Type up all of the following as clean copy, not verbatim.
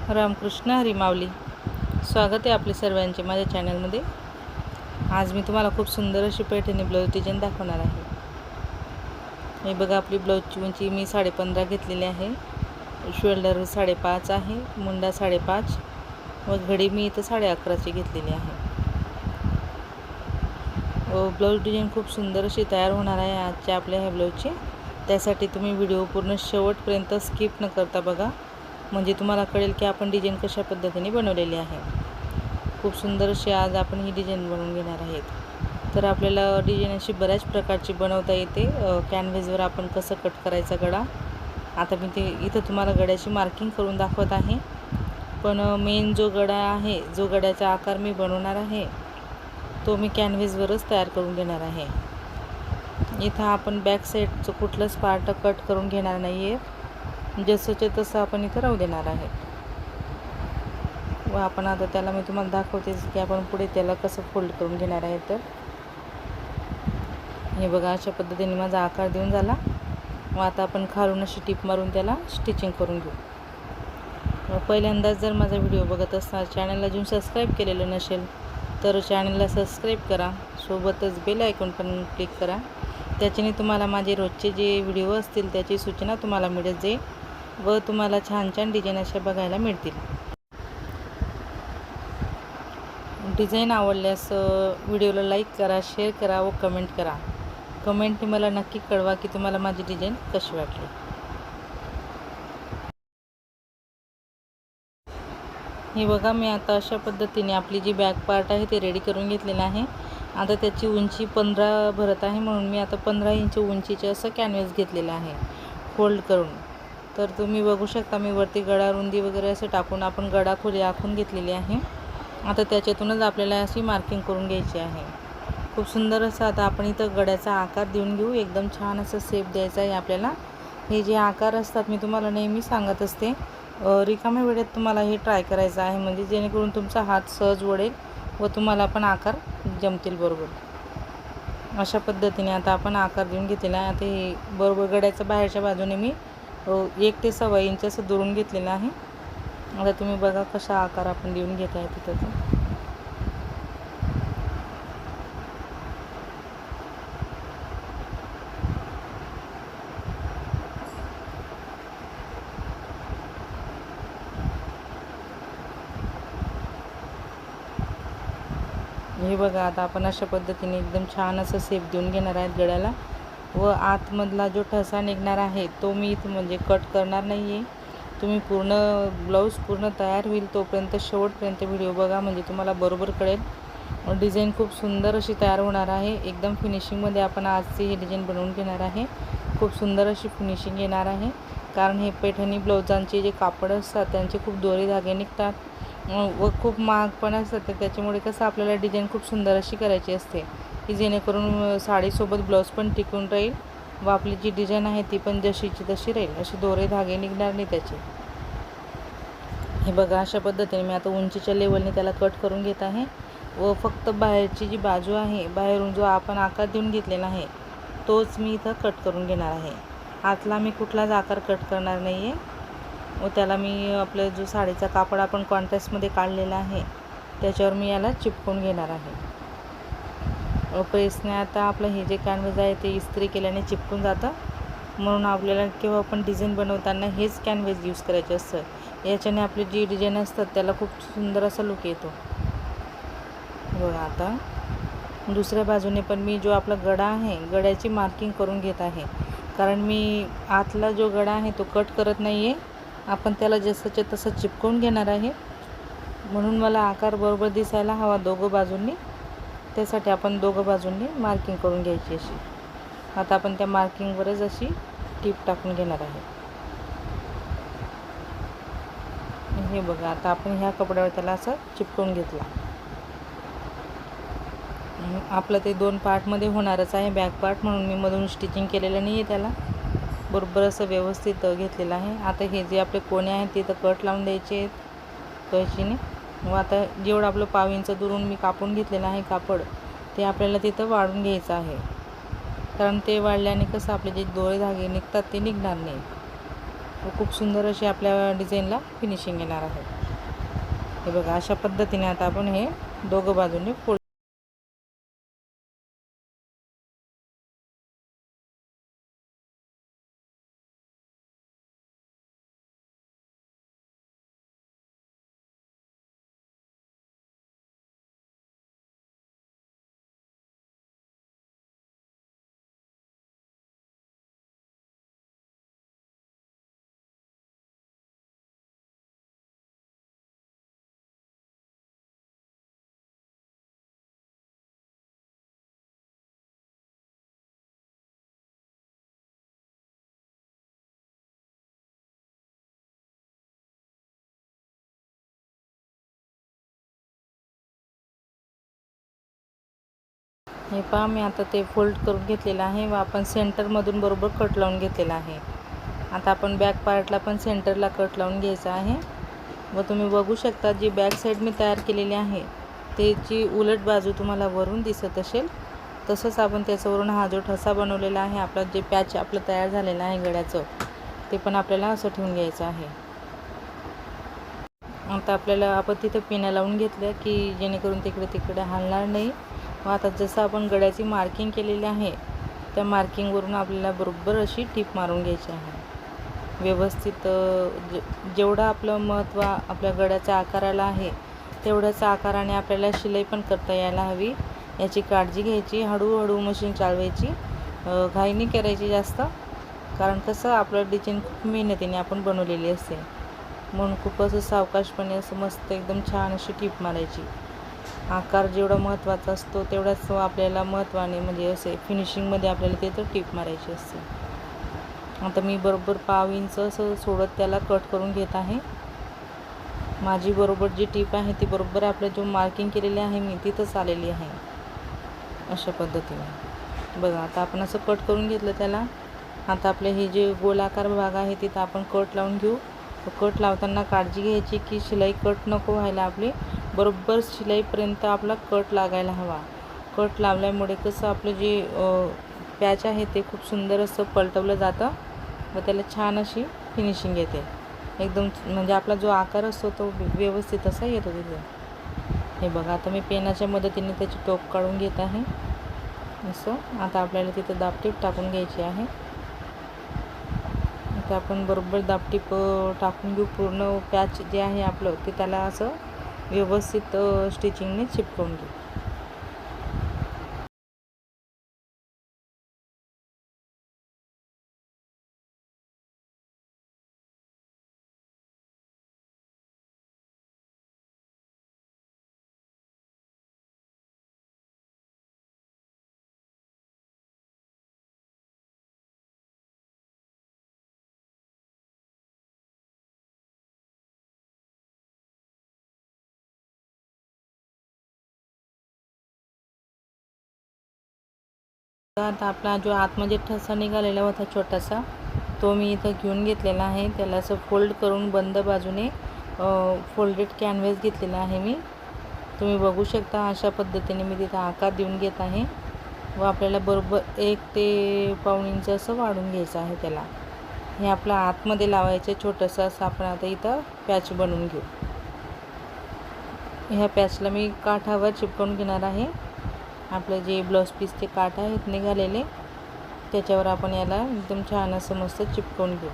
रामकृष्ण हरी माऊली. स्वागत आहे आपले सर्वांचे माझ्या चॅनलमध्ये. आज मी तुम्हाला खूप सुंदर अशी पैठणी ब्लाऊज डिझाईन दाखवणार आहे. हे बघा, आपली ब्लाऊजची उंची मी 15.5 घेतलेली आहे. शोल्डर 5.5 आहे, मुंडा 5.5 व घडी मी इथं 11.5ची घेतलेली आहे. ब्लाऊज डिझाईन खूप सुंदर अशी तयार होणार आहे आजच्या आपल्या ह्या ब्लाऊजची. त्यासाठी तुम्ही व्हिडिओ पूर्ण शेवटपर्यंत स्किप न करता बघा, म्हणजे तुम्हाला कळेल की आपण डिझाईन कशा पद्धतीने बनवलेली आहे. खूप सुंदर अशी आज आपण ही डिझाईन बनवून घेणार आहेत. तर आपल्याला डिझाईन अशी बऱ्याच प्रकारची बनवता येते. कॅनव्हसवर आपण कसं कट करायचा गळा, आता मी ते इथं तुम्हाला गळ्याची मार्किंग करून दाखवत आहे. पण मेन जो गळा आहे, जो गळ्याचा आकार मी बनवणार आहे तो मी कॅनव्हसवरच तयार करून घेणार आहे. इथं आपण बॅक साईडचं कुठलंच पार्ट कट करून घेणार नाही आहे. जसंचे तसं आपण इथं राहू देणार आहे. व आपण आता त्याला मी तुम्हाला दाखवतेच की आपण पुढे त्याला कसं फोल्ड करून घेणार आहे. तर हे बघा, अशा पद्धतीने माझा आकार देऊन झाला. व आता आपण खालून अशी टिप मारून त्याला स्टिचिंग करून घेऊ. पहिल्यांदाच जर माझा व्हिडिओ बघत असताना चॅनलला अजून सबस्क्राईब केलेलं नसेल तर चॅनलला सबस्क्राईब करा, सोबतच बेल आयकॉन पण क्लिक करा. त्याच्याने तुम्हाला माझे रोजचे जे व्हिडिओ असतील त्याची सूचना तुम्हाला मिळत जाईल व तुम्हाला छान छान डिझाईन अशा बघायला मिळतील. डिझाईन आवडल्यास व्हिडिओला लाईक करा, शेअर करा व कमेंट करा. कमेंटने मला नक्की कळवा की तुम्हाला माझी डिझाईन कशी वाटली. हे बघा, मी आता अशा पद्धतीने आपली जी बॅक पार्ट आहे ते रेडी करून घेतलेलं आहे. आता त्याची उंची 15 भरत आहे, म्हणून मी आता 15 इंच उंचीचे असं कॅनव्हस घेतलेलं आहे फोल्ड करून. तर तुम्ही बघू शकता, मी वरती गळा रुंदी वगैरे असं टाकून आपण गळा खोली आखून घेतलेली आहे. आता त्याच्यातूनच आपल्याला अशी मार्किंग करून घ्यायची आहे. खूप सुंदर असं आता आपण इथं गळ्याचा आकार देऊन घेऊ. एकदम छान असं शेप द्यायचा आहे आपल्याला. हे जे आकार असतात मी तुम्हाला नेहमी सांगत असते, रिकाम्या वेळेत तुम्हाला हे ट्राय करायचं आहे, म्हणजे जेणेकरून तुमचा हात सहज वळेल व तुम्हाला पण आकार जमतील बरोबर. अशा पद्धतीने आता आपण आकार देऊन घेतलेला आहे. आता हे बरोबर गळ्याच्या बाहेरच्या बाजूने मी 1 ते 1.25 इंच असं दुरून घेतलेलं आहे. आता तुम्ही बघा कशा आकार आपण देऊन घेत आहे तिथं. हे बघा, आता आपण अशा पद्धतीने एकदम छान असं शेप देऊन घेणार आहेत गळ्याला. व आतमधला जो ठसा निघणार आहे तो मी इथं म्हणजे कट करणार नाही आहे. तुम्ही पूर्ण ब्लाऊज पूर्ण तयार होईल तोपर्यंत शेवटपर्यंत व्हिडिओ बघा, म्हणजे तुम्हाला बरोबर कळेल. डिझाईन खूप सुंदर अशी तयार होणार आहे. एकदम फिनिशिंगमध्ये आपण आजची ही डिझाईन बनवून घेणार आहे. खूप सुंदर अशी फिनिशिंग येणार आहे, कारण हे पैठणी ब्लाऊजांचे जे कापड असतात त्यांचे खूप दोरे धागे निघतात व खूप महाग पण असतात. तर त्याच्यामुळे कसं आपल्याला डिझाईन खूप सुंदर अशी करायची असते की जेणेकरून साडीसोबत ब्लाऊज पण टिकून राहील व आपली जी डिझाईन आहे ती पण जशीची तशी राहील, असे दोरे धागे निघणार नाही त्याचे. हे बघा, अशा पद्धतीने मी आता उंचीच्या लेवलने त्याला कट करून घेत आहे. व फक्त बाहेरची जी बाजू आहे, बाहेरून जो आपण आकार देऊन घेतलेला आहे तोच मी इथं कट करून घेणार आहे. आतला मी कुठलाच आकार कट करणार नाही आहे. व त्याला मी आपलं जो साडीचा कापड आपण कॉन्ट्रास्टमध्ये काढलेला आहे त्याच्यावर मी याला चिपकून घेणार आहे. प्रेसने आता आपलं हे जे कॅनव्हस आहे ते इस्त्री केल्याने चिपकून जातं, म्हणून आपल्याला केव्हा पण डिझाईन बनवताना हेच कॅनव्हस यूज करायचे असतं. याच्याने आपली जी डिझाईन असतात त्याला खूप सुंदर असा लुक येतो. बघा, आता दुसऱ्या बाजूने पण मी जो आपला गळा आहे गळ्याची मार्किंग करून घेत आहे, कारण मी आतला जो गळा आहे तो कट करत नाही आहे. आपण त्याला जसंच्या तसं चिपकवून घेणार आहे, म्हणून मला आकार बरोबर दिसायला हवा दोघं बाजूंनी. त्यासाठी आपण दोघं बाजूंनी मार्किंग करून घ्यायची अशी. आता आपण त्या मार्किंगवरच अशी टीप टाकून घेणार आहे. हे बघा, आता आपण ह्या कपड्यावर त्याला असं चिपकवून घेतला. आपलं ते 2 पार्टमध्ये होणारच आहे बॅक पार्ट, म्हणून मी मधून स्टिचिंग केलेलं नाही आहे. त्याला बरोबर असं व्यवस्थित घेतलेलं आहे. आता हे जे आपले कोणे आहेत तिथं कट लावून द्यायचे आहेत कैचीने. व आता जेवढं आपलं 1.5 इंच दुरून मी कापून घेतलेलं आहे कापड ते आपल्याला तिथं वाढून घ्यायचं आहे, कारण ते वाढल्याने कसं आपले जे दोरे धागे निघतात ते निघणार नाही. खूप सुंदर अशी आपल्या डिझाईनला फिनिशिंग येणार आहे. हे बघा, अशा पद्धतीने आता आपण हे दोघं बाजूने फोल्ड. हे पहा, मी आता ते फोल्ड करून घेतलेलं आहे व आपण सेंटरमधून बरोबर कट लावून घेतलेला आहे. आता आपण बॅक पार्टला पण सेंटरला कट लावून घ्यायचा आहे. व तुम्ही बघू शकता, जी बॅक साईड मी तयार केलेली आहे त्याची उलट बाजू तुम्हाला वरून दिसत असेल. तसंच आपण त्याच्यावरून हा जो ठसा बनवलेला आहे, आपला जे पॅच आपलं तयार झालेलं आहे गळ्याचं, ते पण आपल्याला असं ठेवून घ्यायचं आहे. आता आपल्याला आपण तिथं पिना लावून घेतल्या की जेणेकरून तिकडे तिकडे हलणार नाही. व आता जसं आपण गळ्याची मार्किंग केलेली आहे, त्या मार्किंगवरून आपल्याला बरोबर अशी टीप मारून घ्यायची आहे. व्यवस्थित जेवढं आपलं महत्त्व आपल्या गळ्याच्या आकाराला आहे, तेवढ्याच आकाराने आपल्याला शिलाई पण करता यायला हवी, याची काळजी घ्यायची. हळूहळू मशीन चालवायची, घाई नाही करायची जास्त, कारण कसं आपलं डिझाईन खूप मेहनतीने आपण बनवलेली असते. म्हणून खूप असं सावकाशपणे असं मस्त एकदम छान अशी टीप मारायची. आकार जेवढा महत्त्वाचा असतो तेवढाच आपल्याला महत्त्वाने म्हणजे असे फिनिशिंगमध्ये आपल्याला ते तर टीप मारायची असते. आता मी बरोबर 1/2 इंच असं सोडत त्याला कट करून घेत आहे. माझी बरोबर जी टीप आहे ती बरोबर आपलं जो मार्किंग केलेली आहे मी तिथंच आलेली आहे. अशा पद्धतीने बघा, आता आपण असं कट करून घेतलं त्याला. आता आपले हे जे गोलाकार भाग आहे तिथं आपण कट लावून घेऊ. कट लावताना काळजी घ्यायची की शिलाई कट नको व्हायला, आपली बरोबर शिलाईपर्यंत आपला कट लागायला हवा. कट लावल्यामुळे कसं आपलं जे पॅच आहे ते खूप सुंदर असं पलटवलं जातं व त्याला छान अशी फिनिशिंग येते. एकदम म्हणजे आपला जो आकार असतो तो व्यवस्थित असा येतो तिथे. हे बघा, आता मी पेनाच्या मदतीने त्याची टोप काढून घेत आहे. असं आता आपल्याला तिथं दाबटीप टाकून घ्यायची आहे. आता आपण बरोबर दाबटीप टाकून घेऊ. पूर्ण पॅच जे आहे आपलं ते त्याला असं व्यवस्थित स्टिचिंगने चिपकवून घेऊ. आता आपला जो आतमध्ये ठसा निघालेला होता छोटासा, तो मी इथं घेऊन घेतलेला आहे. त्याला असं फोल्ड करून बंद बाजूने फोल्डेड कॅनव्हास घेतलेला आहे मी. तुम्ही बघू शकता, अशा पद्धतीने मी तिथं आकार देऊन घेत आहे व आपल्याला बरोबर 1 ते 1/2 इंच असं वाढून घ्यायचं आहे त्याला. हे आपलं आतमध्ये लावायचं छोटंसं असं आपण आता इथं पॅच बनवून घेऊ. ह्या पॅचला मी काठावर चिपकवून घेणार आहे. आपलं जे ब्लाऊज पीसचे काठ आहेत निघालेले, त्याच्यावर आपण याला एकदम छान असं मस्त चिपकवून घेऊ.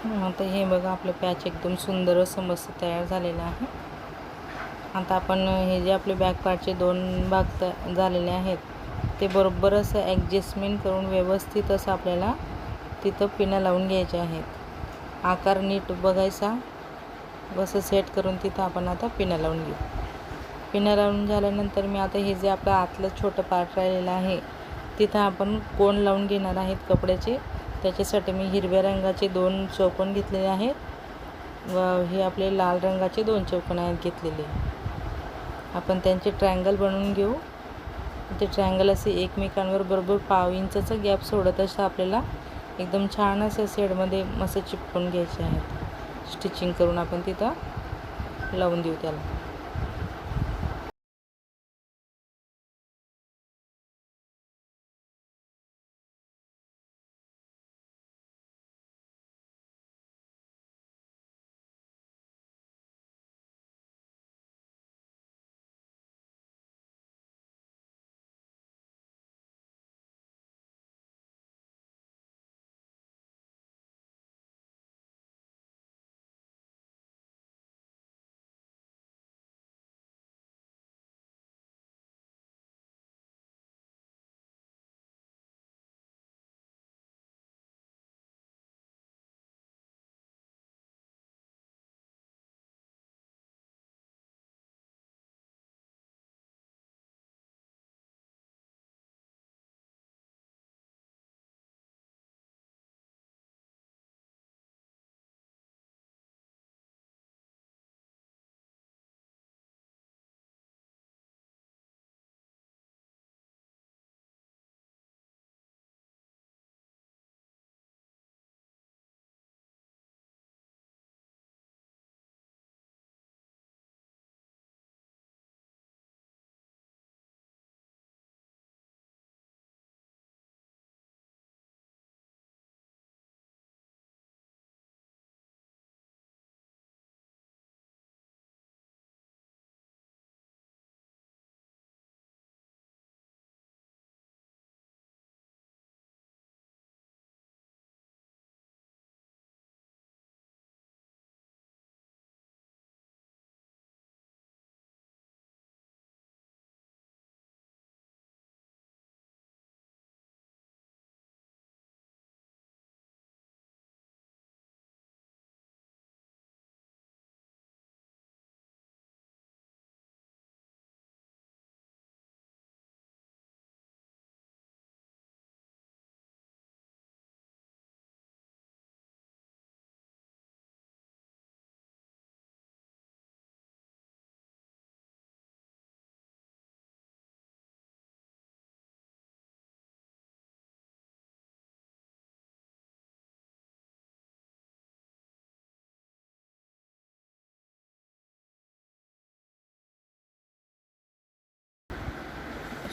आता हे बघा आपलं पॅच एकदम सुंदर असं मस्त तयार झालेलं आहे. आता आपण हे जे आपले बॅक पार्टचे 2 भाग झालेले आहेत ते बरोबर असं ॲडजस्टमेंट करून व्यवस्थित असं आपल्याला तिथं पिना लावून घ्यायचे आहेत. आकार नीट बघायचा, असं सेट करून तिथं आपण आता पिना लावून घेऊ. पिना लावून झाल्यानंतर मी आता हे जे आपलं आतलं छोटं पार्ट राहिलेलं आहे तिथं आपण कोण लावून घेणार आहेत कपड्याचे. त्याच्यासाठी मी हिरव्या रंगाचे 2 चौकोन घेतलेले आहेत व हे आपले लाल रंगाचे 2 चौकोन आहेत घेतलेले. आपण त्यांचे ट्रायंगल बनवून घेऊ. ते ट्रायंगल असे एकमेकांवर बरोबर 1/2 इंचाचा गॅप सोडत असं आपल्याला एकदम छान असं सेडमध्ये मस्त चिपकून घ्यायचे आहेत. स्टिचिंग करून आपण तिथं लावून देऊ त्याला.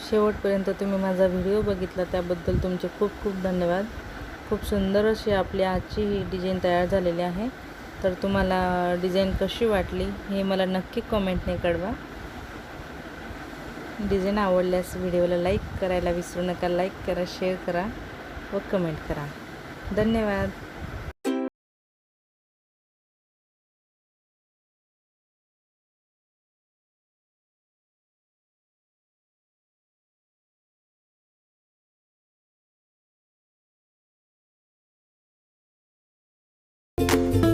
शेवटपर्यंत तुम्ही माझा व्हिडिओ बघितला त्याबद्दल तुमचे खूप खूप धन्यवाद. खूप सुंदर अशी आपली आजची ही डिझाईन तयार झालेली आहे. तर तुम्हाला डिझाईन कशी वाटली हे मला नक्की कमेंटने कळवा. डिझाईन आवडल्यास व्हिडिओला लाईक करायला विसरू नका. लाईक करा, शेअर करा व कमेंट करा. धन्यवाद.